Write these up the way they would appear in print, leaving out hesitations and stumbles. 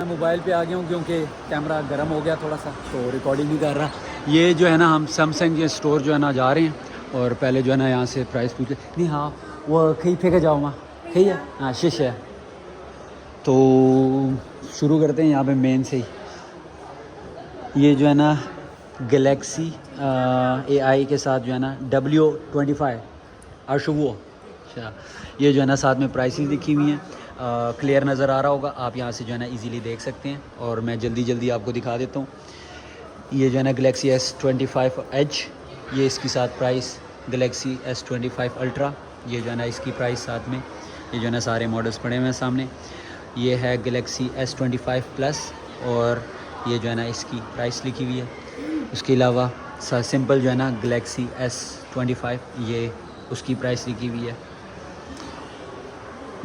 Mobile पे आ गया हूँ क्योंकि कैमरा गर्म हो गया थोड़ा सा, तो रिकॉर्डिंग नहीं कर रहा। ये जो है ना, हम सैमसंग के स्टोर जो है ना जा रहे हैं, और पहले जो है ना यहाँ से प्राइस पूछ नहीं। हाँ, वो कहीं फेंका जाओ माँ, कहीं है, हाँ शीश है। तो शुरू करते हैं यहाँ पे मेन से ही। ये जो है ना गैलेक्सी AI के साथ जो है ना W25 आशुवो, अच्छा, ये जो है ना साथ में प्राइसेस लिखी हुई हैं। क्लियर नज़र आ रहा होगा, आप यहाँ से जो है ना इजीली देख सकते हैं, और मैं जल्दी जल्दी आपको दिखा देता हूँ। ये जो है ना गैलेक्सी S25 Edge, ये इसकी साथ प्राइस। गैलेक्सी S25 Ultra, ये जो है ना इसकी प्राइस साथ में। ये जो है ना सारे मॉडल्स पड़े हुए हैं सामने। ये है गैलेक्सी S25 Plus, और ये जो है ना इसकी प्राइस लिखी हुई है। उसके अलावा सिंपल जो है ना गैलेक्सी S25, ये उसकी प्राइस लिखी हुई है।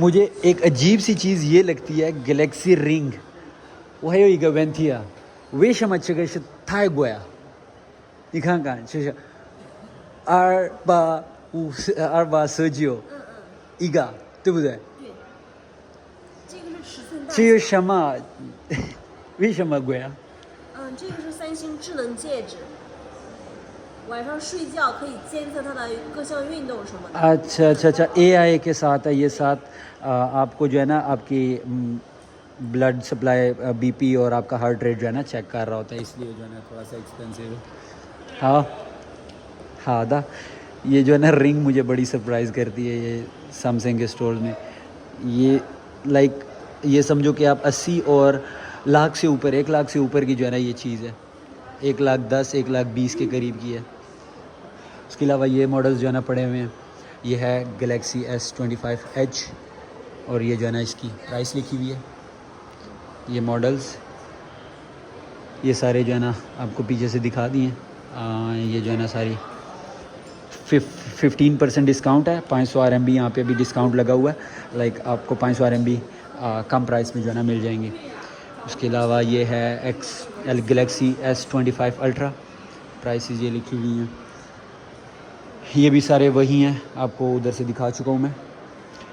मुझे एक अजीब सी चीज़ ये लगती है, गैलेक्सी रिंग वही वेंथिया वे शमच्छे थाई गोया निखांगा आरबा सर्जियो इगा 对不对？对，这个是尺寸大。这是什么？为什么贵啊？这个是三星智能戒指，晚上睡觉可以监测它的各项运动什么的。अच्छा अच्छा अच्छा, AI के साथ है ये साथ। आपको जो है ना आपकी ब्लड सप्लाई, BP और आपका हार्ट रेट जो है ना चेक कर रहा होता है, इसलिए जो है ना थोड़ा सा एक्सपेंसिव है। हाँ हाँ दा, ये जो है ना रिंग मुझे बड़ी सरप्राइज़ करती है ये सैमसंग के स्टोर में। ये लाइक ये समझो कि आप 80 और लाख से ऊपर, 1 लाख से ऊपर की जो है ना ये चीज़ है। 1,10,000 1,20,000 के करीब की है। उसके अलावा ये मॉडल्स जो है ना पड़े हुए हैं। ये है गैलेक्सी S25 Edge, और ये जो है ना इसकी प्राइस लिखी हुई है। ये मॉडल्स ये सारे जो है ना आपको पीछे से दिखा दिए। ये जो है ना सारी 15% डिस्काउंट है। 500 RMB यहाँ पे भी डिस्काउंट लगा हुआ है। लाइक आपको 500 RMB कम प्राइस में जो है ना मिल जाएंगे। उसके अलावा ये है गैलेक्सी S25 Ultra, प्राइसेस ये लिखी हुई हैं। ये भी सारे वही हैं, आपको उधर से दिखा चुका हूँ मैं।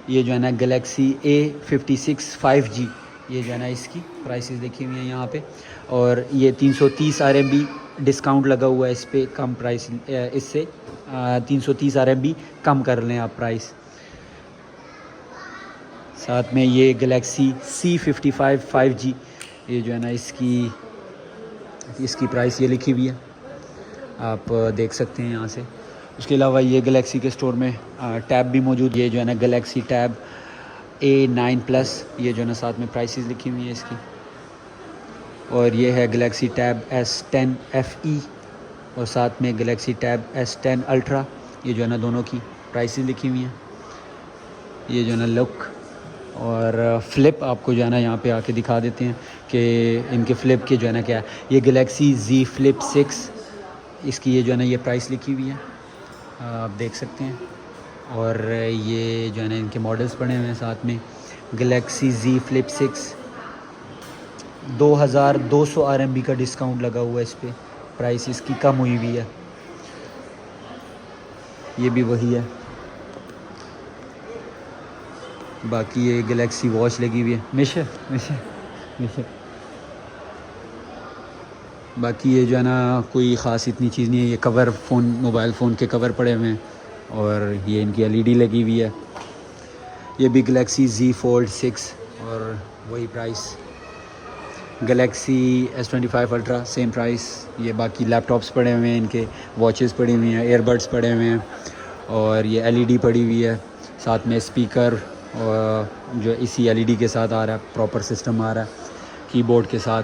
ये जो है ना गैलेक्सी A56 5G, ये जो है ना इसकी प्राइसेस लिखी हुई हैं यहाँ पे। और ये 330 RMB डिस्काउंट लगा हुआ है इस पर, कम प्राइस इससे 330 RMB कम कर लें आप प्राइस। साथ में ये गैलेक्सी C55 5G, ये जो है ना इसकी प्राइस ये लिखी हुई है, आप देख सकते हैं यहाँ से। उसके अलावा ये गैलेक्सी के स्टोर में टैब भी मौजूद। ये जो है ना गैलेक्सी टैब A9 Plus, ये जो है ना साथ में प्राइसेस लिखी हुई है इसकी। और ये है गैलेक्सी टैब S10 FE, और साथ में गैलेक्सी टैब S10 Ultra, ये जो है ना दोनों की प्राइसेस लिखी हुई हैं। ये जो है ना लुक और फ़्लिप आपको जो है ना यहाँ पे आके दिखा देते हैं कि इनके फ़्लिप के जो है ना क्या है। ये गैलेक्सी Z Flip 6, इसकी ये जो है ना ये प्राइस लिखी हुई है, आप देख सकते हैं। और ये जो है ना इनके मॉडल्स पड़े हुए हैं साथ में। गैलेक्सी Z Flip 6 2200 RMB का डिस्काउंट लगा हुआ है इस पर, प्राइस इसकी कम हुई हुई है। ये भी वही है। बाकी ये गैलेक्सी वॉच लगी हुई है मिशे। बाकी ये जो है ना कोई ख़ास इतनी चीज़ नहीं है। ये कवर मोबाइल फ़ोन के कवर पड़े हुए हैं, और ये इनकी LED लगी हुई है। ये भी गैलेक्सी Z Fold 6, और वही price. Galaxy S25 Ultra same price. ये बाकी लैपटॉप्स पड़े हुए हैं, इनके वॉचेस पड़ी हुई हैं, ईयरबड्स पड़े हुए हैं, और ये LED पड़ी हुई है। साथ में स्पीकर, और जो इसी LED के साथ आ रहा है, प्रॉपर सिस्टम आ रहा है कीबोर्ड के साथ।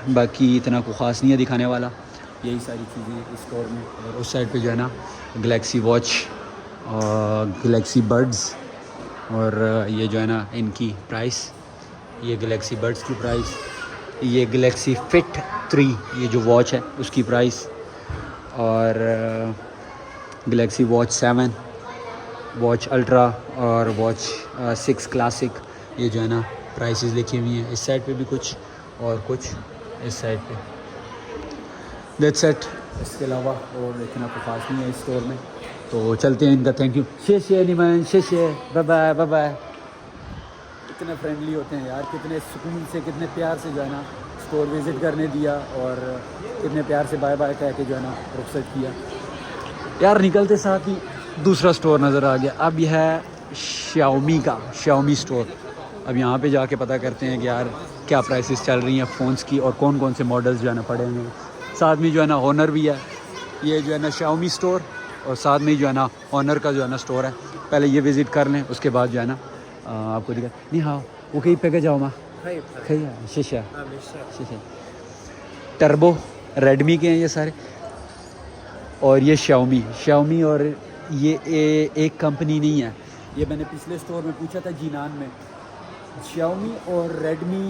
बाकी इतना को ख़ास नहीं है दिखाने वाला, यही सारी चीज़ें इस स्टोर में। और उस साइड पे जो है ना गैलेक्सी वॉच और गैलेक्सी बड्स, और ये जो है ना इनकी प्राइस। ये गैलेक्सी बड्स की प्राइस। ये गैलेक्सी फिट 3, ये जो वॉच है उसकी प्राइस। और गैलेक्सी वॉच 7, वॉच अल्ट्रा और वॉच 6 क्लासिक, ये जो है ना प्राइसेस लिखी हुई हैं। इस साइड पे भी कुछ और कुछ इस साइड पे। That's it. इसके अलावा और इतना कुछ खास नहीं है इस स्टोर में, तो चलते हैं इनका। थैंक यू, शेषे निमन, शेषे, बाय बाय बाय बाय। कितने फ्रेंडली होते हैं यार, कितने सुकून से, कितने प्यार से जो है ना स्टोर विज़िट करने दिया और कितने प्यार से बाय बाय कह के जो है ना रुखसत किया यार। निकलते साथ ही दूसरा स्टोर नज़र आ गया। अब यह है Xiaomi का Xiaomi स्टोर। अब यहाँ पे जाके पता करते हैं कि यार क्या प्राइसेस चल रही हैं फ़ोन्स की और कौन कौन से मॉडल्स जो है ना पड़े हुए हैं। साथ में जो है ना Honor भी है, ये जो है ना Xiaomi स्टोर, और साथ में जो है ना Honor का जो है ना स्टोर है। पहले ये विज़िट कर लें, उसके बाद जो है ना आपको दिखा। नहीं हाँ वो कहीं पे जाओ माँ कहीं शीशा शीशा टर्बो रेडमी के हैं ये सारे, और ये Xiaomi और ये एक कंपनी नहीं है। ये मैंने पिछले स्टोर में पूछा था जीनान में, Xiaomi और Redmi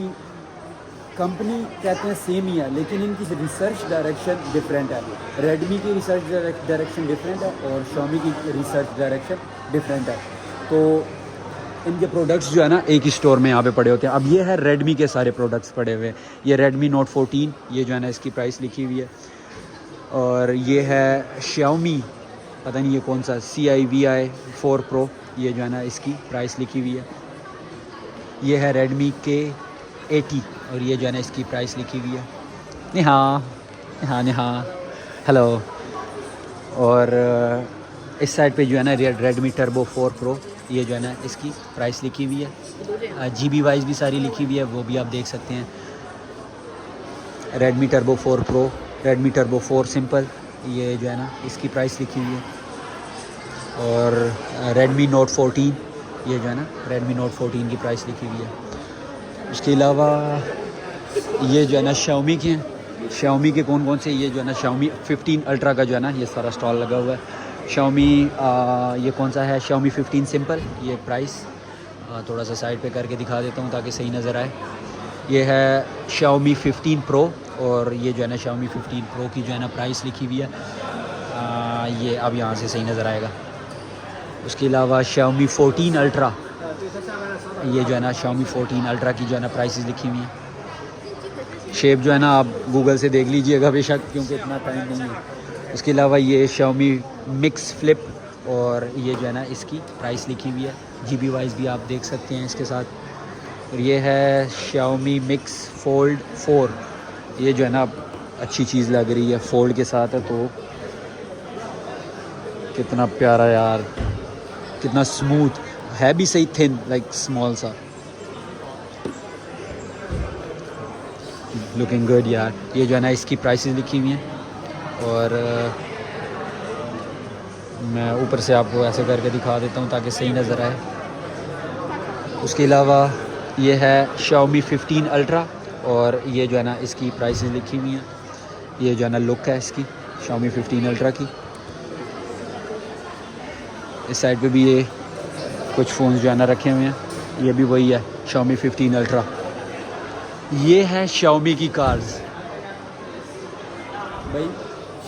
कंपनी कहते हैं सेम ही है, लेकिन इनकी रिसर्च डायरेक्शन डिफरेंट है। Redmi की रिसर्च डायरेक्शन डिफरेंट है और Xiaomi की रिसर्च डायरेक्शन डिफरेंट है। तो इनके प्रोडक्ट्स जो है ना एक ही स्टोर में यहाँ पे पड़े होते हैं। अब ये है Redmi के सारे प्रोडक्ट्स पड़े हुए हैं। ये Redmi Note 14, ये जो है ना इसकी प्राइस लिखी हुई है। और ये है Xiaomi, पता नहीं ये कौन सा, CIVI 4 Pro, ये जो है ना इसकी प्राइस लिखी हुई है। ये है Redmi K80 और ये जो है ना इसकी प्राइस लिखी हुई है। नहीं हाँ हेलो। और इस साइड पे जो है ना Redmi Turbo 4 Pro, ये जो है ना इसकी प्राइस लिखी हुई है। GB वाइज भी सारी लिखी हुई है, वो भी आप देख सकते हैं। Redmi Turbo 4 Pro, Redmi Turbo 4 simple, ये जो है ना इसकी प्राइस लिखी हुई है। और Redmi Note 14, ये जो है ना Redmi Note 14 की प्राइस लिखी हुई है। उसके अलावा ये जो है ना Xiaomi के हैं। Xiaomi के कौन कौन से, ये जो है ना Xiaomi 15 Ultra का जो है ना ये सारा स्टॉल लगा हुआ है। Xiaomi ये कौन सा है, Xiaomi 15 सिंपल, ये प्राइस थोड़ा सा साइड पे करके दिखा देता हूँ ताकि सही नज़र आए। ये है Xiaomi 15 Pro और ये जो है ना Xiaomi 15 Pro की जो है ना प्राइस लिखी हुई है। ये अब यहाँ से सही नज़र आएगा। उसके अलावा Xiaomi 14 Ultra, ये जो है ना Xiaomi 14 Ultra की जो है ना प्राइसेस लिखी हुई हैं। शेप जो है ना आप गूगल से देख लीजिएगा बेशक, क्योंकि इतना टाइम नहीं है। उसके अलावा ये Xiaomi Mix Flip और ये जो है ना इसकी प्राइस लिखी हुई है। GB वाइज भी आप देख सकते हैं इसके साथ। और ये है Xiaomi Mix Fold 4, ये जो है ना अच्छी चीज़ लग रही है, फोल्ड के साथ है तो कितना प्यारा यार, कितना स्मूथ है भी, सही थिन लाइक स्मॉल सा, लुकिंग गुड यार। ये जो है ना इसकी प्राइसेस लिखी हुई हैं और मैं ऊपर से आपको ऐसे करके दिखा देता हूँ ताकि सही नज़र आए। उसके अलावा ये है Xiaomi 15 Ultra और ये जो है ना इसकी प्राइसेस लिखी हुई हैं। ये जो है ना लुक है इसकी Xiaomi 15 Ultra की। इस साइड पे भी ये कुछ फ़ोन्स जो है ना रखे हुए हैं, ये भी वही है Xiaomi 15 Ultra। ये है Xiaomi की कार्स। भाई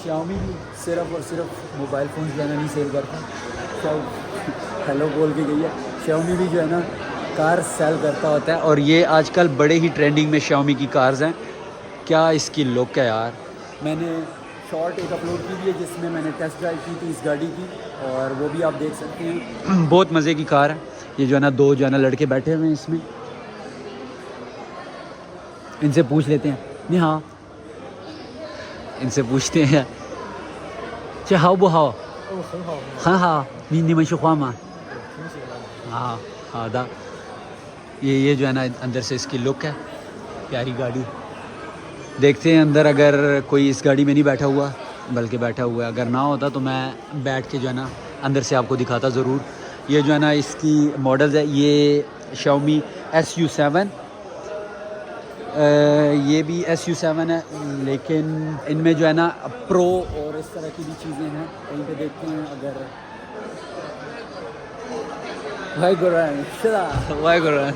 Xiaomi भी सिर्फ और सिर्फ मोबाइल फ़ोन जो है ना नहीं सेल करता, हेलो बोल के गई है। Xiaomi भी जो है ना कार सेल करता होता है और ये आजकल बड़े ही ट्रेंडिंग में Xiaomi की कार्स हैं। क्या इसकी लुक है यार। मैंने शॉर्ट एक अपलोड की थी जिसमें मैंने टेस्ट ड्राइव की थी इस गाड़ी की और वो भी आप देख सकते हैं। बहुत मज़े की कार है। ये जो है ना दो जो है ना लड़के बैठे हुए हैं इसमें, इनसे पूछ लेते हैं। नहीं हाँ इनसे पूछते हैं这好不好很好你们喜欢吗हाँ好的। ये जो है ना अंदर से इसकी लुक है, प्यारी गाड़ी। देखते हैं अंदर अगर कोई इस गाड़ी में नहीं बैठा हुआ बल्कि बैठा हुआ है, अगर ना होता तो मैं बैठ के जो है ना अंदर से आपको दिखाता ज़रूर। ये जो है ना इसकी मॉडल्स है, ये Xiaomi SU7, ये भी SU7 है, लेकिन इनमें जो है ना प्रो और इस तरह की भी चीज़ें हैं। कहीं पे देखते हैं अगर भाई गुरान Y गुरान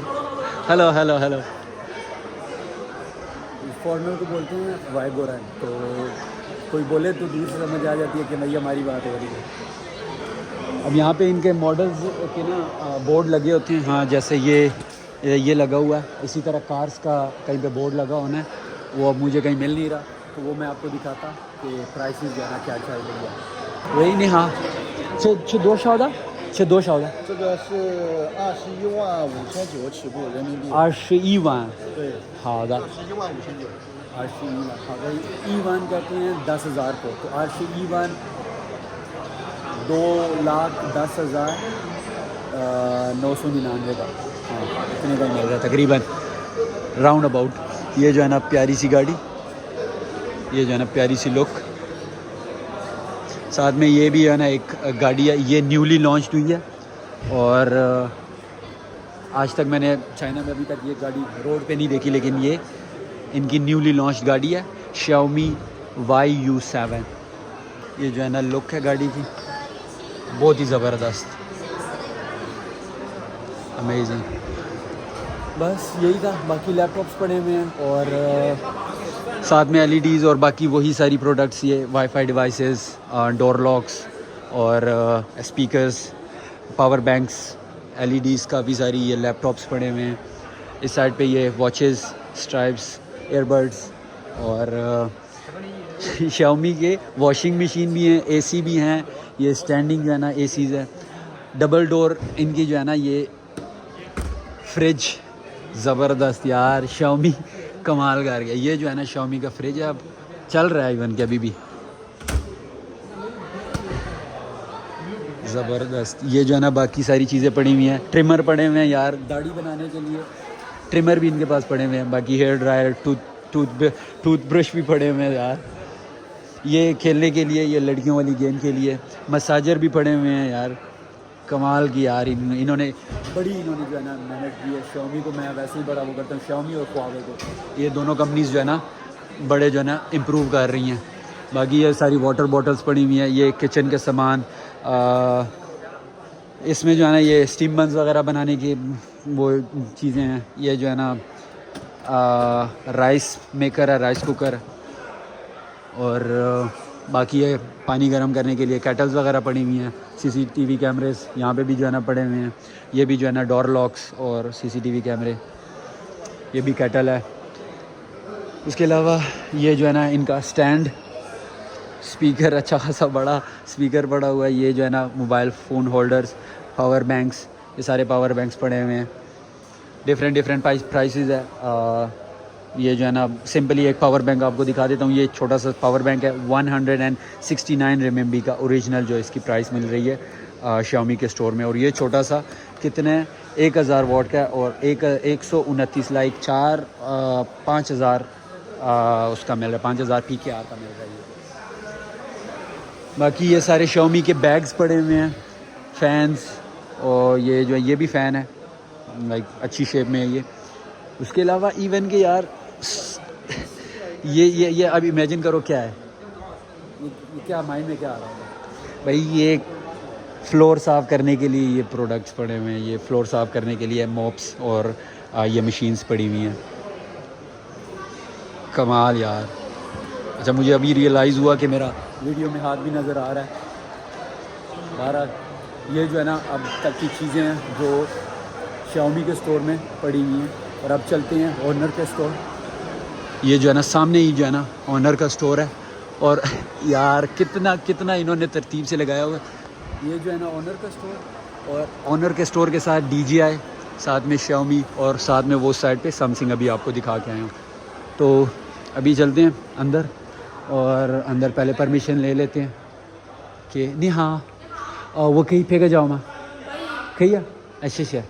hello hello hello, foreigner को बोलते हैं वाई गुरान, तो कोई बोले तो दूर से समझ आ जाती है कि भाई हमारी बात हो रही है। अब यहाँ पे इनके मॉडल्स के ना बोर्ड लगे होते हैं, हाँ जैसे ये लगा हुआ है, इसी तरह कार्स का कहीं पे बोर्ड लगा होना है, वो अब मुझे कहीं मिल नहीं रहा, तो वो मैं आपको दिखाता कि प्राइसेस जो है ना क्या चल रही है। वही नहीं हाँ 2 Schauder 这多少的？这个是21.59万起步人民币。 21万。对，好的， 21.59万。 21万। हाँ भाई E1 कहते हैं 10,000 को, तो 21 2,10,999 का, हाँ इतने का ही मिल रहा है तकरीबन राउंड अबाउट। ये जो है ना प्यारी सी गाड़ी, ये जो है ना प्यारी सी लुक, साथ में ये भी है ना एक गाड़ी है, ये न्यूली लॉन्च हुई है। और आज तक मैंने चाइना में अभी तक ये गाड़ी रोड पे नहीं देखी, लेकिन ये इनकी न्यूली लॉन्च गाड़ी है Xiaomi YU7। ये जो है ना लुक है गाड़ी की, बहुत ही ज़बरदस्त, अमेजिंग। बस यही था, बाकी लैपटॉप्स पड़े हुए हैं और साथ में LEDs और बाकी वही सारी प्रोडक्ट्स, ये वाईफाई डिवाइसेस, डोर लॉक्स और स्पीकर्स, पावर बैंक्स, LEDs काफ़ी सारी, ये लैपटॉप्स पड़े हुए हैं। इस साइड पे ये वॉचेस, स्ट्राइप्स, ईयरबड्स और Xiaomi के वॉशिंग मशीन भी हैं, AC भी हैं, ये स्टैंडिंग जो है ना ACs है, डबल डोर इनकी जो है ना ये फ्रिज, ज़बरदस्त यार, Xiaomi कमाल कर गया। ये जो है ना Xiaomi का फ्रिज है, अब चल रहा है इवन के अभी भी, ज़बरदस्त। ये जो है ना बाकी सारी चीज़ें पड़ी हुई हैं, ट्रिमर पड़े हुए हैं यार, दाढ़ी बनाने के लिए ट्रिमर भी इनके पास पड़े हुए हैं, बाकी हेयर ड्रायर, टूथब्रश भी पड़े हुए हैं यार, ये खेलने के लिए, ये लड़कियों वाली गेम के लिए मसाजर भी पड़े हुए हैं यार, कमाल की यार। इन्होंने जो है ना मेहनत की है। Xiaomi को मैं वैसे ही बड़ा वो करता हूँ, Xiaomi और Huawei को, ये दोनों कंपनीज जो है ना बड़े जो है ना इम्प्रूव कर रही हैं। बाकी ये सारी वाटर बॉटल्स पड़ी हुई हैं, ये किचन के सामान, इसमें जो है ना ये स्टीम बन्स वगैरह बनाने की वो चीज़ें हैं, ये जो है ना राइस मेकर है, राइस कुकर, और बाकी ये पानी गर्म करने के लिए केटल्स वगैरह पड़ी हुई हैं, CCTV कैमरेज यहाँ पे भी जो है ना पड़े हुए हैं, ये भी जो है ना डोर लॉक्स और CCTV कैमरे, ये भी केटल है। उसके अलावा ये जो है ना इनका स्टैंड, स्पीकर, अच्छा खासा बड़ा स्पीकर पड़ा हुआ है, ये जो है ना mobile phone holders, power banks, ये सारे पावर बैंक्स पड़े हुए हैं, डिफरेंट प्राइसेस है। ये जो है ना सिंपली एक पावर बैंक आपको दिखा देता हूँ, ये छोटा सा पावर बैंक है, 169 RMB का ओरिजिनल जो इसकी प्राइस मिल रही है Xiaomi के स्टोर में। और ये छोटा सा कितने 1000 वाट का है और 129 लाइक 5,000 उसका मिल रहा है, 5,000 PKR का मिल रहा है ये। बाकी ये सारे Xiaomi के बैग्स पड़े हुए हैं, फैंस, और ये जो है ये भी फ़ैन है, लाइक अच्छी शेप में है ये। उसके अलावा इवन के यार ये अब इमेजिन करो क्या है ये क्या माइंड में क्या आ रहा है भाई, ये फ्लोर साफ़ करने के लिए ये प्रोडक्ट्स पड़े हुए हैं, ये फ्लोर साफ़ करने के लिए मॉप्स और ये मशीन्स पड़ी हुई हैं, कमाल यार। अच्छा मुझे अभी रियलाइज़ हुआ कि मेरा वीडियो में हाथ भी नज़र आ रहा है। बहरहाल ये जो है ना अब तक की चीज़ें हैं जो Xiaomi के स्टोर में पड़ी हुई हैं। और अब चलते हैं ओनर के स्टोर। ये जो है ना सामने ही जो है ना ओनर का स्टोर है, और यार कितना इन्होंने तरतीब से लगाया हुआ है। ये जो है ना ओनर का स्टोर, और ओनर के स्टोर के साथ DJI, साथ में Xiaomi, और साथ में वो साइड पे Samsung अभी आपको दिखा के आए हूँ। तो अभी चलते हैं अंदर, और अंदर पहले परमिशन ले लेते हैं कि नहीं, हाँ वो कहीं फेंका जाओ माँ कही अच्छा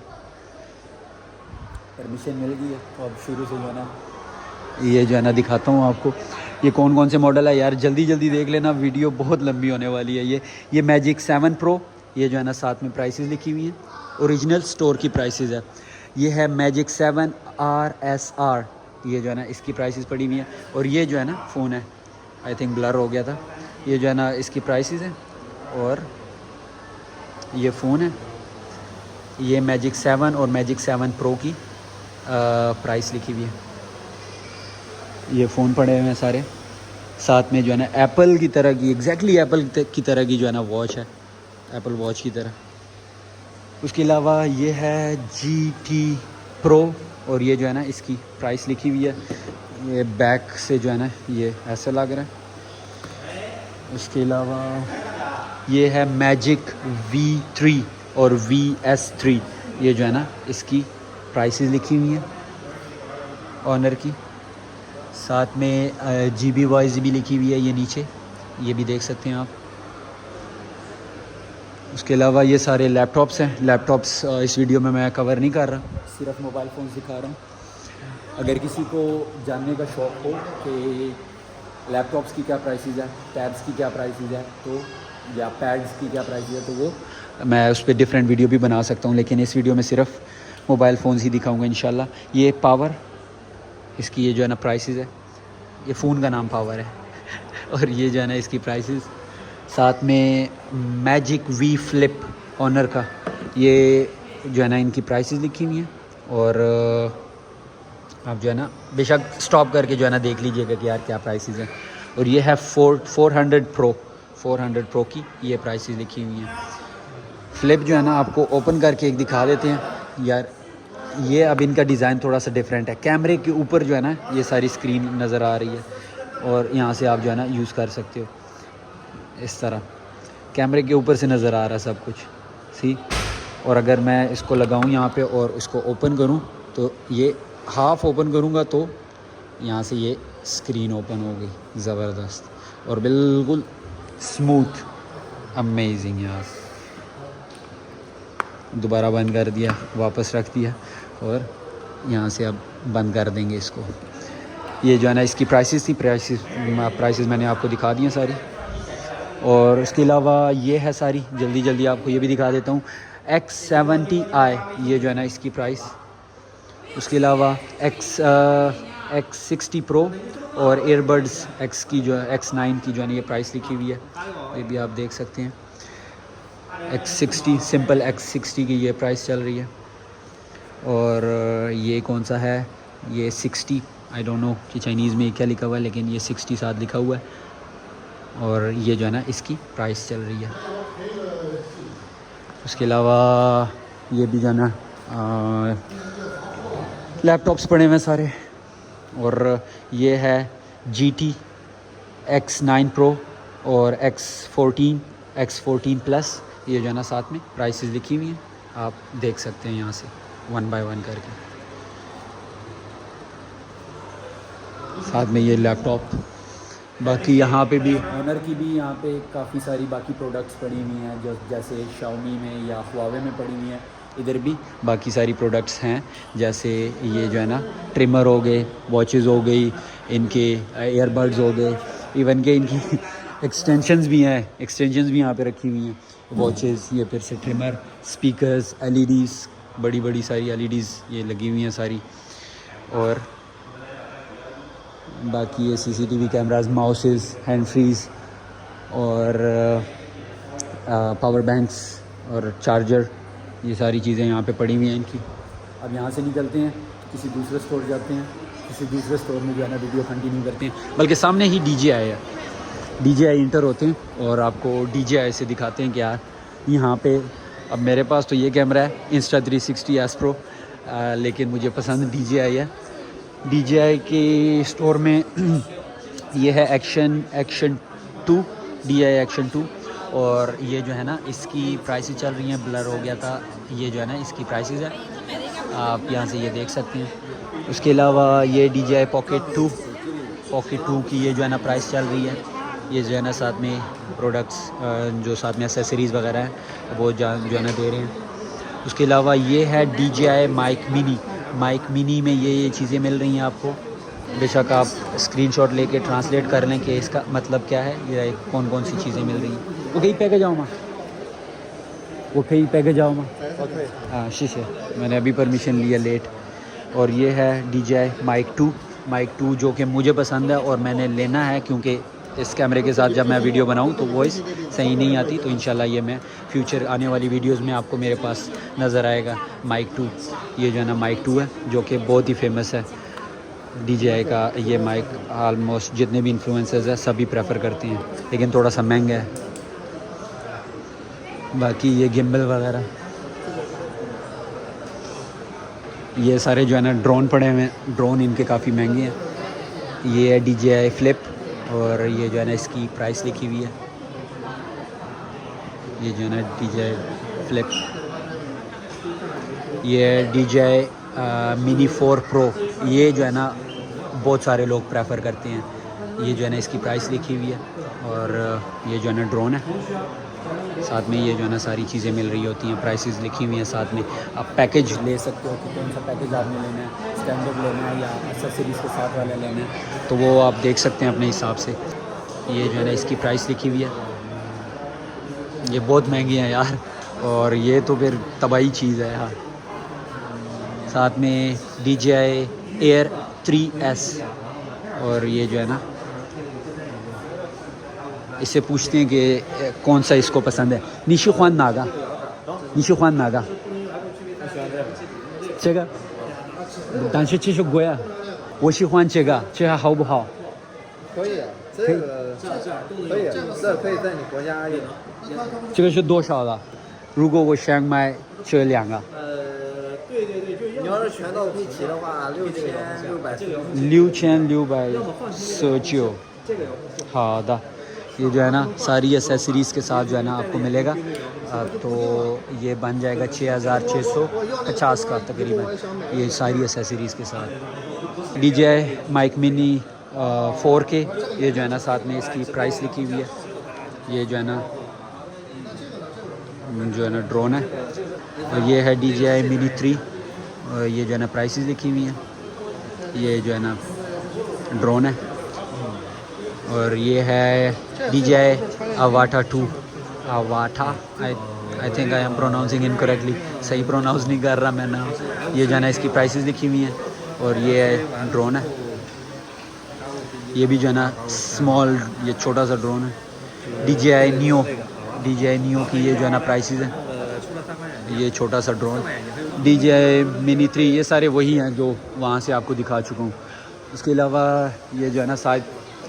परमिशन मिल गई है। तो अब शुरू से जो है ना ये जो है ना दिखाता हूँ आपको ये कौन कौन से मॉडल है। यार जल्दी देख लेना, वीडियो बहुत लंबी होने वाली है। ये मैजिक 7 Pro, ये जो है ना साथ में प्राइसेस लिखी हुई हैं, ओरिजिनल स्टोर की प्राइसेस है। ये है मैजिक 7 RSR, ये जो है ना इसकी प्राइसेस पड़ी हुई हैं। और ये जो है ना फ़ोन है, आई थिंक ब्लर हो गया था, ये जो है ना इसकी प्राइसेस है। और ये फ़ोन है, ये मैजिक 7 और मैजिक 7 Pro की प्राइस लिखी हुई है। ये फ़ोन पड़े हुए हैं सारे, साथ में जो है ना एप्पल की तरह की, एग्जैक्टली एप्पल की तरह की जो है ना वॉच है, एप्पल वॉच की तरह। उसके अलावा ये है GT Pro, और ये जो है ना इसकी प्राइस लिखी हुई है। ये बैक से जो है ना ये ऐसा लग रहा है। उसके अलावा ये है मैजिक V3, और VS3 ये जो है ना इसकी प्राइसेस लिखी हुई हैं ऑनर की। साथ में GB वॉइस भी लिखी हुई है ये नीचे, ये भी देख सकते हैं आप। उसके अलावा ये सारे लैपटॉप्स हैं। लैपटॉप्स इस वीडियो में मैं कवर नहीं कर रहा, सिर्फ मोबाइल फ़ोन दिखा रहा हूँ। अगर किसी को जानने का शौक़ हो कि लैपटॉप्स की क्या प्राइसेस है, टैब्स की क्या प्राइसेस है, तो या पैड्स की क्या प्राइसेस है, तो वो मैं उस पर डिफरेंट वीडियो भी बना सकता हूँ, लेकिन इस वीडियो में सिर्फ मोबाइल फ़ोन्स ही दिखाऊंगा इंशाल्लाह। ये पावर, इसकी ये जो है ना प्राइसेस है, ये फ़ोन का नाम पावर है और ये जो है ना इसकी प्राइसेस। साथ में मैजिक V फ्लिप ऑनर का, ये जो है ना इनकी प्राइसेस लिखी हुई हैं। और आप जो है ना बेशक स्टॉप करके जो है ना देख लीजिएगा कि यार क्या प्राइसेस हैं। और ये है 400 प्रो की ये प्राइसेस लिखी हुई हैं। फ्लिप जो है ना आपको ओपन करके एक दिखा देते हैं यार। ये अब इनका डिज़ाइन थोड़ा सा डिफरेंट है। कैमरे के ऊपर जो है ना ये सारी स्क्रीन नज़र आ रही है और यहाँ से आप जो है ना यूज़ कर सकते हो इस तरह, कैमरे के ऊपर से नज़र आ रहा है सब कुछ, सी। और अगर मैं इसको लगाऊं यहाँ पे और इसको ओपन करूं तो ये हाफ़ ओपन करूंगा तो यहाँ से ये स्क्रीन ओपन हो गई, ज़बरदस्त और बिल्कुल स्मूथ, अमेजिंग यार। दोबारा बंद कर दिया, वापस रख दिया और यहाँ से अब बंद कर देंगे इसको। ये जो है ना इसकी प्राइसेस थी, प्राइसेस मैंने आपको दिखा दी हैं सारी। और उसके अलावा ये है सारी, जल्दी आपको ये भी दिखा देता हूँ। X70i ये जो है ना इसकी प्राइस। उसके अलावा X60 Pro और एयरबड्स X की जो है X9 की जो है ना ये प्राइस लिखी हुई है, ये भी आप देख सकते हैं। X60 सिंपल X60 की ये प्राइस चल रही है। और ये कौन सा है, ये 60, आई डोंट नो कि चाइनीज़ में क्या लिखा हुआ है, लेकिन ये 60 साथ लिखा हुआ है। और ये जो है ना इसकी प्राइस चल रही है। उसके अलावा ये भी जो है ना लैपटॉप्स पड़े हुए हैं सारे। और ये है GT X9 Pro और X14 Plus, ये जो है ना साथ में प्राइसेस लिखी हुई हैं, आप देख सकते हैं यहाँ से 1 बाय 1 करके। साथ में ये लैपटॉप, बाकी यहाँ पे भी ऑनर की भी यहाँ पे काफ़ी सारी बाकी प्रोडक्ट्स पड़ी हुई हैं, जो जैसे Xiaomi में या Huawei में पड़ी हुई हैं। इधर भी बाकी सारी प्रोडक्ट्स हैं, जैसे ये जो है ना ट्रिमर हो गए, वॉचेस हो गई, इनके ईयरबड्स हो गए, इवन के इनकी एक्सटेंशंस भी यहाँ पे रखी हुई हैं। वॉचेस, ये फिर से ट्रिमर, स्पीकर्स, LEDs, बड़ी सारी LEDs ये लगी हुई हैं सारी। और बाकी ये CCTV cameras, mouses, hand frees और पावर बैंक्स और चार्जर, ये सारी चीज़ें यहाँ पे पड़ी हुई हैं इनकी। अब यहाँ से निकलते हैं, किसी दूसरे स्टोर जाते हैं, किसी दूसरे स्टोर में जो है ना वीडियो कंटिन्यू करते हैं। बल्कि सामने ही DJI है, DJI इंटर होते हैं और आपको DJI से दिखाते हैं कि यार यहाँ पे। अब मेरे पास तो ये कैमरा है Insta360 S Pro, लेकिन मुझे पसंद DJI है। DJI के स्टोर में ये है एक्शन 2, DJI एक्शन 2। और ये जो है ना इसकी प्राइसेस चल रही हैं, ब्लर हो गया था, ये जो है ना इसकी प्राइसेस है, आप यहाँ से ये देख सकते हैं। उसके अलावा ये DJI Pocket 2 की ये जो है ना प्राइस चल रही है। ये जो है ना साथ में प्रोडक्ट्स जो साथ में एसेसरीज़ वगैरह हैं वो जो है ना दे रहे हैं। उसके अलावा ये है DJI माइक मिनी में ये चीज़ें मिल रही हैं आपको। बेशक आप स्क्रीनशॉट लेके ट्रांसलेट कर लें कि इसका मतलब क्या है, ये कौन सी चीज़ें मिल रही हैं। वो कहीं पैकेज आओ माँ हाँ शीशे, मैंने अभी परमिशन लिया लेट। और ये है DJI माइक 2 जो कि मुझे पसंद है और मैंने लेना है, क्योंकि इस कैमरे के साथ जब मैं वीडियो बनाऊं तो वॉइस सही नहीं आती। तो इंशाल्लाह ये मैं फ्यूचर आने वाली वीडियोस में आपको मेरे पास नज़र आएगा माइक 2। ये जो है ना माइक 2 है जो कि बहुत ही फेमस है। DJI का ये माइक आलमोस्ट जितने भी इन्फ्लुएंसर्स हैं सभी प्रेफर करते हैं, लेकिन थोड़ा सा महंगा है। बाकी ये गिम्बल वगैरह, ये सारे जो है ना ड्रोन पड़े हुए हैं, ड्रोन इनके काफ़ी महंगे हैं। ये है DJI फ्लिप और ये जो है ना इसकी प्राइस लिखी हुई है। ये जो है ना DJI फ्लिप ये DJI Mini 4 Pro, ये जो है ना बहुत सारे लोग प्रेफर करते हैं। ये जो है ना इसकी प्राइस लिखी हुई है और ये जो है ना ड्रोन है, साथ में ये जो है ना सारी चीज़ें मिल रही होती हैं, प्राइसेस लिखी हुई हैं साथ में। आप पैकेज ले सकते हो कि कौन सा पैकेज आपने लेना है, स्टैंडर्ड लेना है या एक्सेसरीज़ के साथ वाला लेना है, तो वो आप देख सकते हैं अपने हिसाब से। ये जो है ना इसकी प्राइस लिखी हुई है। ये बहुत महंगी है यार, और ये तो फिर तबाही चीज़ है यार। साथ में DJI Air 3S, और ये जो है ना इससे पूछते हैं कि कौन सा इसको पसंद है। निशुखान नागा这个但是其实贵啊，我喜欢这个好不好？可以，这个可以，这可以在你国家用。这个是多少的？如果我想买这两个，对，你要是全都配齐的话6649。好的，ये जो है ना सारी एसेसरीज़ के साथ जो है ना आपको मिलेगा, तो ये बन जाएगा 6650 का तकरीबन, ये सारी एसेसरीज़ के साथ। DJI Mic Mini 4K, ये जो है ना साथ में इसकी प्राइस लिखी हुई है। ये जो है ना ड्रोन है, और ये है DJI Mini 3, और ये जो है ना प्राइसेस लिखी हुई हैं। ये जो है ना ड्रोन है, और ये है DJI Avata 2 I think I am pronouncing incorrectly, सही प्रोनाउंस नहीं कर रहा मैं नाम। ये जो है ना इसकी प्राइसेस लिखी हुई हैं, और ये ड्रोन है। ये भी जो है ना स्मॉल, ये छोटा सा ड्रोन है। DJI Neo की ये जो है ना प्राइसेस हैं। ये छोटा सा ड्रोन DJI Mini 3, ये सारे वही हैं जो वहाँ से आपको दिखा चुका हूँ। उसके अलावा ये जो है ना साथ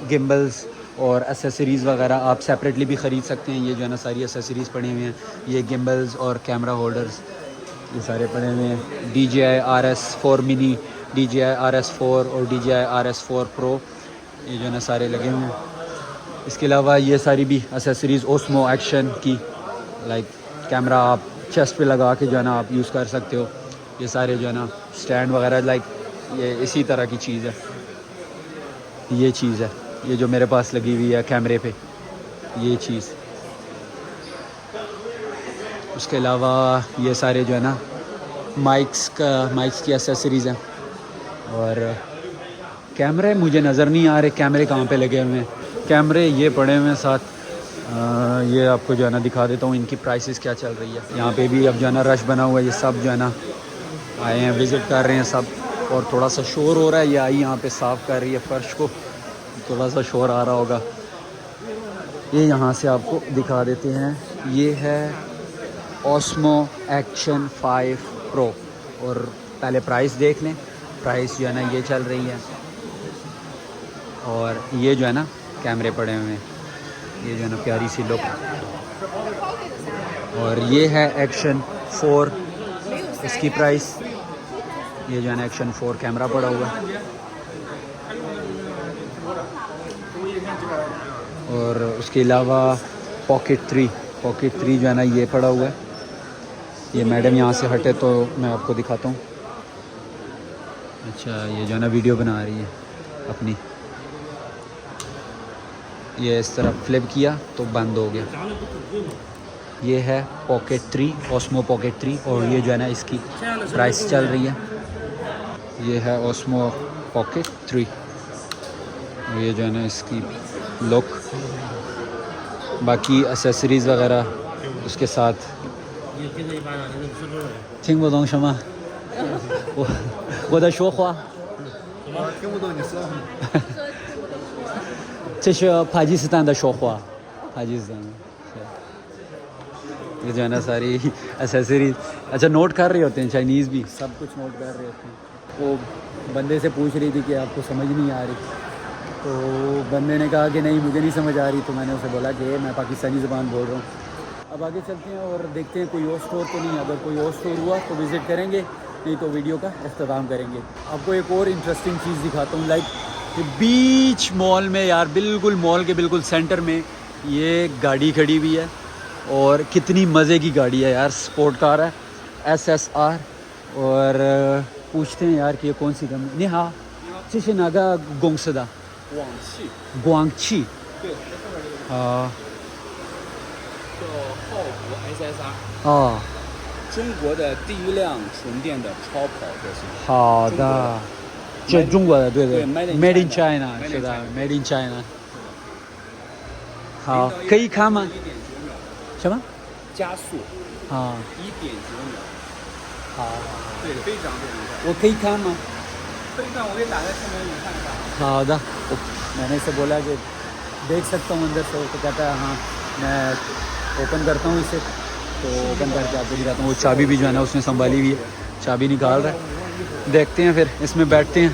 गिम्बल्स और एसेसरीज़ वगैरह आप सेपरेटली भी ख़रीद सकते हैं। ये जो है ना सारी एसेसरीज़ पड़ी हुई हैं, ये गिम्बल्स और कैमरा होल्डर्स ये सारे पड़े हुए हैं। DJI RS4 Mini, DJI RS4 और DJI RS4 Pro, ये जो है ना सारे लगे हुए हैं। इसके अलावा ये सारी भी एसेसरीज़ ओस्मो एक्शन की, लाइक कैमरा आप चेस्ट पे लगा के जो है ना आप यूज़ कर सकते हो। ये सारे जो है ना स्टैंड वगैरह, लाइक ये इसी तरह की चीज़ है। ये चीज़ है, ये जो मेरे पास लगी हुई है कैमरे पे, ये चीज़। उसके अलावा ये सारे जो है ना माइक्स की एसेसरीज़ हैं। और कैमरे मुझे नज़र नहीं आ रहे, कैमरे कहाँ पे लगे हुए हैं? कैमरे ये पड़े हुए हैं साथ। ये आपको जो है ना दिखा देता हूँ इनकी प्राइसेस क्या चल रही है। यहाँ पे भी अब जो है ना रश बना हुआ है, ये सब जो है ना आए हैं, विज़िट कर रहे हैं सब। और थोड़ा सा शोर हो रहा है, ये आई यहाँ पे साफ़ कर रही है फ़र्श को, थोड़ा सा शोर आ रहा होगा। ये यहाँ से आपको दिखा देते हैं, ये है Osmo Action 5 Pro। और पहले प्राइस देख लें, प्राइस जो है ना ये चल रही है। और ये जो है ना कैमरे पड़े हुए हैं, ये जो है ना प्यारी सी लुक। और ये है Action 4, इसकी प्राइस, ये जो है ना Action 4 कैमरा पड़ा हुआ है। और उसके अलावा Pocket 3 जो है ना ये पड़ा हुआ है। ये मैडम यहाँ से हटे तो मैं आपको दिखाता हूँ। अच्छा, ये जो है ना वीडियो बना रही है अपनी, ये इस तरह फ्लिप किया तो बंद हो गया। ये है Pocket 3, Osmo Pocket 3, और ये जो है ना इसकी प्राइस चल रही है। ये है Osmo Pocket 3, और ये जो है ना इसकी लुक। बाकी एसेसरीज़ वगैरह उसके साथ।听不懂什么？我的说话。听不懂你说什么。这是巴基斯坦的说话，巴基斯坦的। ये जो है ना सारी एसेसरीज, अच्छा नोट कर रहे होते हैं, चाइनीज़ भी सब कुछ नोट कर रहे होते हैं। वो बंदे से पूछ रही थी कि आपको समझ नहीं आ रही, तो बंदे ने कहा कि नहीं मुझे नहीं समझ आ रही, तो मैंने उसे बोला कि मैं पाकिस्तानी ज़बान बोल रहा हूँ। अब आगे चलते हैं और देखते हैं कोई और स्टोर तो नहीं। अगर कोई और स्टोर हुआ तो विज़िट करेंगे, नहीं तो वीडियो का अख्ताम करेंगे। आपको एक और इंटरेस्टिंग चीज़ दिखाता हूँ, लाइक बीच मॉल में यार, बिल्कुल मॉल के बिल्कुल सेंटर में ये गाड़ी खड़ी हुई है। और कितनी मज़े की गाड़ी है यार, स्पोर्ट कार है SSR। और पूछते हैं यार कि ये कौन सी कंपनी। नहीं हाँ, चिश नागा गोंगसदा 广汽 गुआंगची 对，在后面这个 हाँ 叫浩博 SSR， हाँ 中国的第一辆纯电的超跑车型。好的，这中国的对对，Made in Made in China China Made in 是的 China，Made in China。好，可以看吗？ 1.9秒什么？加速啊， 1.9秒，好，对，非常非常快。我可以看吗？可以看，我给你打开车门，你看一下。好的，मैंने इसे बोला कि देख सकता हूँ अंदर से, तो कहता है हाँ मैं ओपन करता हूँ इसे, तो ओपन करके आपको दिखाता हूँ। वो चाबी भी जो है ना उसने संभाली हुई है, चाबी निकाल रहा है। देखते हैं फिर इसमें बैठते हैं।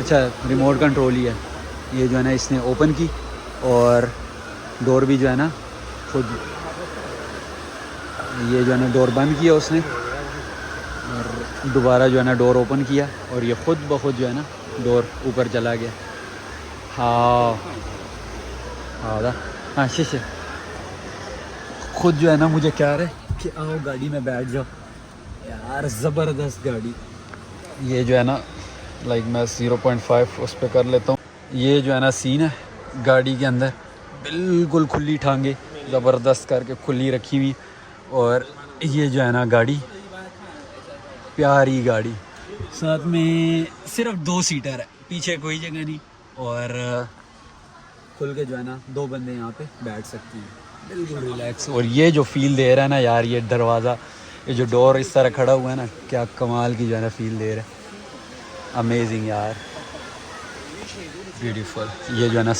अच्छा रिमोट कंट्रोल ही है ये जो है ना, इसने ओपन की और डोर भी जो है ना खुद, ये जो है ना डोर बंद किया उसने और दोबारा जो है ना डोर ओपन किया और ये खुद ब खुद जो है ना डोर ऊपर चला गया। हाँ हाँ हाँ शीशे खुद जो है ना मुझे कह रहे कि आओ गाड़ी में बैठ जाओ। यार ज़बरदस्त गाड़ी। ये जो है ना लाइक मैं 0.5 उस पर कर लेता हूँ। ये जो है ना सीन है गाड़ी के अंदर, बिल्कुल खुली टांगे ज़बरदस्त करके खुली रखी हुई, और ये जो है ना गाड़ी प्यारी गाड़ी, साथ में सिर्फ 2 सीटर है, पीछे कोई जगह नहीं, और खुल के जो है ना 2 बंदे यहाँ पे बैठ सकते हैं बिल्कुल रिलैक्स। और ये जो फील दे रहा है ना यार, ये दरवाज़ा, ये जो डोर इस तरह खड़ा हुआ है ना, क्या कमाल की जो है ना फील दे रहा है। अमेजिंग यार, ब्यूटीफुल। ये जो है ना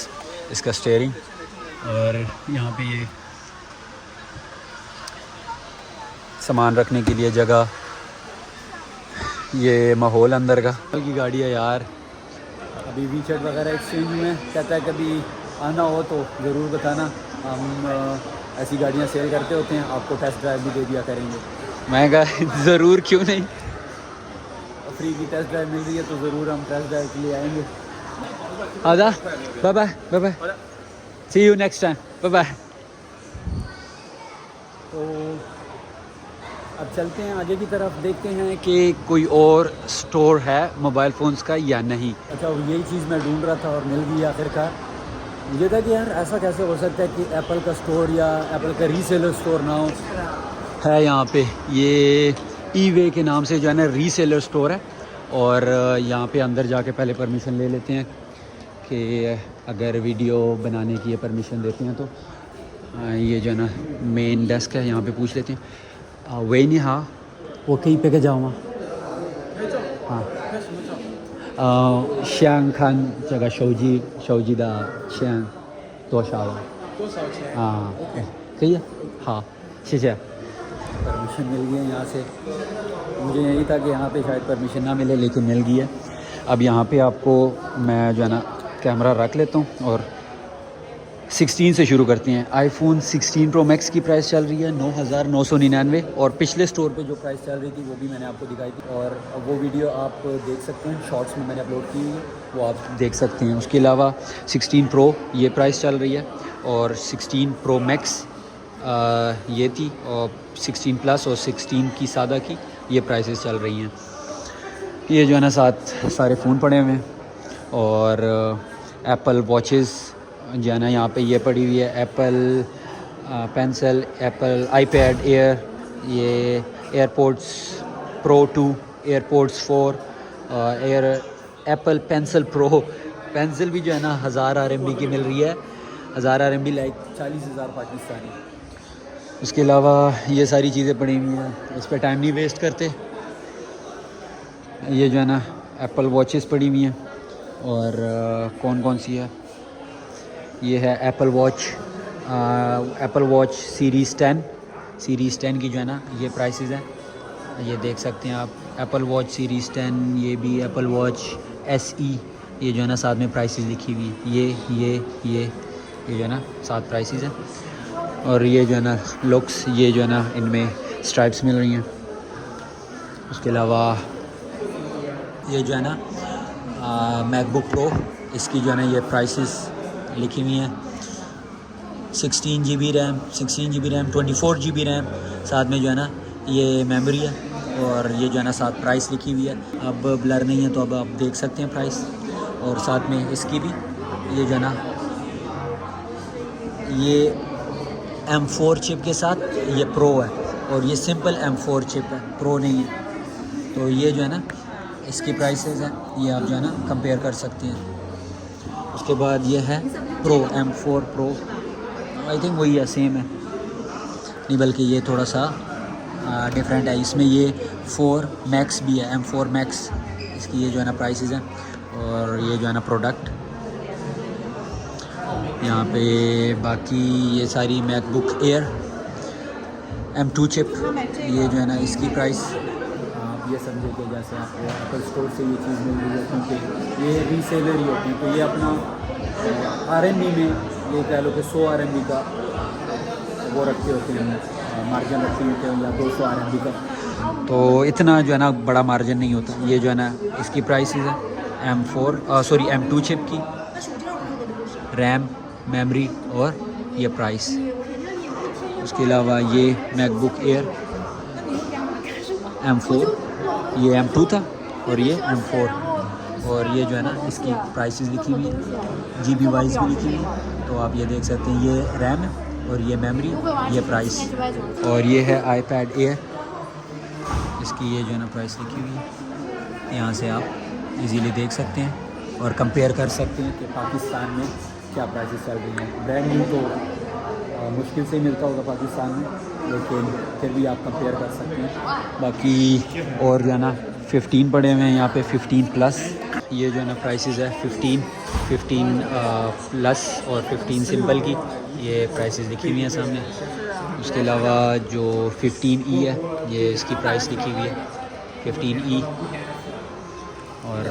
इसका स्टीयरिंग, और यहाँ पे ये सामान रखने के लिए जगह, ये माहौल अंदर का की गाड़ी है यार। अभी वीचेट वगैरह एक्सचेंज में कहता है कभी आना हो तो ज़रूर बताना, हम ऐसी गाड़ियाँ सेल करते होते हैं, आपको टेस्ट ड्राइव भी दे दिया करेंगे। मैं कहा ज़रूर, क्यों नहीं, फ्री की टेस्ट ड्राइव मिल रही है तो ज़रूर हम टेस्ट ड्राइव के लिए आएंगे। आजा, bye bye bye bye, see you next time, bye bye. तो अब चलते हैं आगे की तरफ, देखते हैं कि कोई और स्टोर है मोबाइल फ़ोन्स का या नहीं। अच्छा यही चीज़ मैं ढूंढ रहा था और मिल गई आखिरकार। मुझे था कि यार ऐसा कैसे हो सकता है कि एप्पल का स्टोर या एप्पल का रीसेलर स्टोर ना हो। है यहाँ पे ये ईवे के नाम से जो है ना रीसेलर स्टोर है, और यहाँ पे अंदर जाके पहले परमिशन ले लेते हैं कि अगर वीडियो बनाने की परमिशन देते हैं तो। ये जो है ना मेन डेस्क है, यहाँ पे पूछ लेते हैं। वही नहीं हाँ, वो कहीं पे के जाऊँ हाँ, 香看这个手机的钱多少了？多少钱？啊，可以，好，谢谢。परमिशन मिल गई है यहाँ से। मुझे यही था कि यहाँ पे शायद परमिशन ना मिले, लेकिन मिल गई है। अब यहाँ पे आपको मैं जो है ना कैमरा रख लेता हूँ और 16 से शुरू करते हैं। आईफोन 16 प्रो मैक्स की प्राइस चल रही है 9,999, और पिछले स्टोर पे जो प्राइस चल रही थी वो भी मैंने आपको दिखाई थी, और वो वीडियो आप देख सकते हैं, शॉर्ट्स में मैंने अपलोड की हुई है, वो आप देख सकते हैं। उसके अलावा 16 प्रो ये प्राइस चल रही है, और 16 प्रो मैक्स ये थी, और 16 प्लस और 16 की सादा की ये प्राइसेस चल रही हैं। ये जो है ना साथ सारे फ़ोन पड़े हुए हैं, और एप्पल वॉचेस जो है ना यहाँ पे ये पड़ी हुई है, Apple pencil, Apple iPad air, ये AirPods pro 2, AirPods 4, air Apple pencil pro. Pencil भी जो है ना 1000 RMB की मिल रही है, 1000 RMB लाइक 40,000 पाकिस्तानी। उसके अलावा ये सारी चीज़ें पड़ी हुई हैं, इस पर टाइम नहीं वेस्ट करते। ये जो है ना एप्पल वॉचेस पड़ी हुई हैं, और कौन कौन सी है, ये है एप्पल वॉच सीरीज़ 10 की जो है ना ये प्राइसेस हैं, ये देख सकते हैं आप। एप्पल वॉच सीरीज़ 10, ये भी एप्पल वॉच SE, ये जो है ना साथ में प्राइसेस लिखी हुई हैं, ये जो है ना साथ प्राइसेस हैं। और ये जो है ना लुक्स, ये जो है ना इनमें स्ट्राइप्स मिल रही हैं। उसके अलावा ये जो है ना मैकबुक प्रो, इसकी जो है ना ये प्राइसेस लिखी हुई हैं। 16 GB रैम, 24 GB रैम, साथ में जो है ना ये मेमोरी है और ये जो है ना साथ प्राइस लिखी हुई है। अब ब्लर नहीं है तो अब आप देख सकते हैं प्राइस। और साथ में इसकी भी ये जो है ना ये M4 चिप के साथ ये प्रो है और ये सिंपल M4 चिप है, प्रो नहीं है। तो ये जो है ना इसकी प्राइसेस है, ये आप जो है ना कंपेयर कर सकते हैं। उसके बाद ये है pro M4 pro, I think वही है, सेम है, नहीं बल्कि ये थोड़ा सा डिफरेंट है। इसमें ये 4 मैक्स भी है, M4 मैक्स, इसकी ये जो है ना प्राइसेस हैं। और ये जो है ना प्रोडक्ट यहाँ पे बाकी ये सारी मैकबुक एयर M2 चिप, ये जो है ना इसकी प्राइस आप ये समझे कि जैसे आपको एप्पल स्टोर से ये चीज़ मिल रही है, क्योंकि ये रीसेलर ही होती है। तो ये अपना RMB में ये कह लो कि 100 RMB का वो रखे होते हैं, मार्जिन रखे होते हैं, या 200 RMB का। तो इतना जो है ना बड़ा मार्जिन नहीं होता। ये जो है ना इसकी प्राइसेस है M2 चिप की, रैम, मेमोरी और ये प्राइस। उसके अलावा ये मैकबुक एयर M4, ये M2 था और ये M4। और ये जो है ना इसकी प्राइसेस लिखी हुई है, GB वाइज भी लिखी हुई है। तो आप ये देख सकते हैं, ये रैम है और ये मेमोरी, ये प्राइस। और ये है iPad Air, इसकी ये जो है ना प्राइस लिखी हुई है। यहाँ से आप इजीली देख सकते हैं और कंपेयर कर सकते हैं कि पाकिस्तान में क्या प्राइसेस चल रही हैं। ब्रांड न्यू तो मुश्किल से ही मिलता होगा पाकिस्तान में, लेकिन फिर भी आप कंपेयर कर सकते हैं। बाकी और जो है ना 15 पड़े हुए हैं यहाँ पे, 15 प्लस। ये जो है ना प्राइसेस है 15 प्लस और 15 सिंपल की, ये प्राइसेस लिखी हुई हैं सामने। उसके अलावा जो 15E है, ये इसकी प्राइस लिखी हुई है 15E। और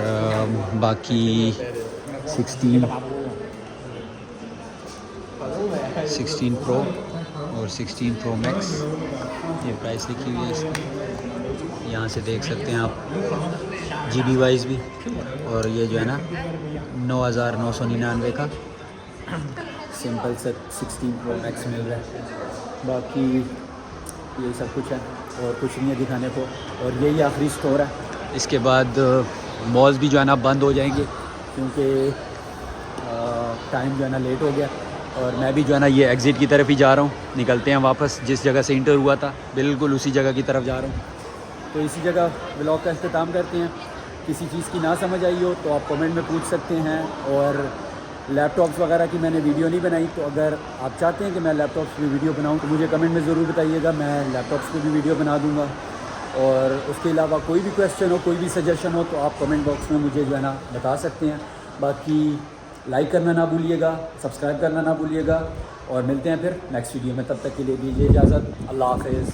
बाकी 16 प्रो और 16 प्रो मैक्स, ये प्राइस लिखी हुई है इसकी। यहाँ से देख सकते हैं आप GB वाइज भी। और ये जो है ना 9,999 का सिंपल से 16 प्रो मैक्स मिल रहा है। बाकी ये सब कुछ है और कुछ नहीं है दिखाने को। और यही आखिरी स्टोर है, इसके बाद मॉल्स भी जो है ना बंद हो जाएंगे, क्योंकि टाइम जो है ना लेट हो गया। और मैं भी जो है ना ये एग्ज़िट की तरफ ही जा रहा हूँ, निकलते हैं वापस। जिस जगह से इंटर हुआ था बिल्कुल उसी जगह की तरफ जा रहा हूँ। तो इसी जगह व्लॉग का अख्ताम करते हैं। किसी चीज़ की ना समझ आई हो तो आप कमेंट में पूछ सकते हैं। और लैपटॉप्स वगैरह की मैंने वीडियो नहीं बनाई, तो अगर आप चाहते हैं कि मैं लैपटॉप्स की वीडियो बनाऊँ तो मुझे कमेंट में ज़रूर बताइएगा, मैं लैपटॉप्स की भी वीडियो बना दूँगा। और उसके अलावा कोई भी क्वेश्चन हो, कोई भी सजेशन हो, तो आप कमेंट बॉक्स में मुझे जो है ना बता सकते हैं। बाकी लाइक करना ना भूलिएगा, सब्सक्राइब करना ना भूलिएगा। और मिलते हैं फिर नेक्स्ट वीडियो में, तब तक के लिए दीजिए इजाज़त। अल्लाह हाफ़िज़।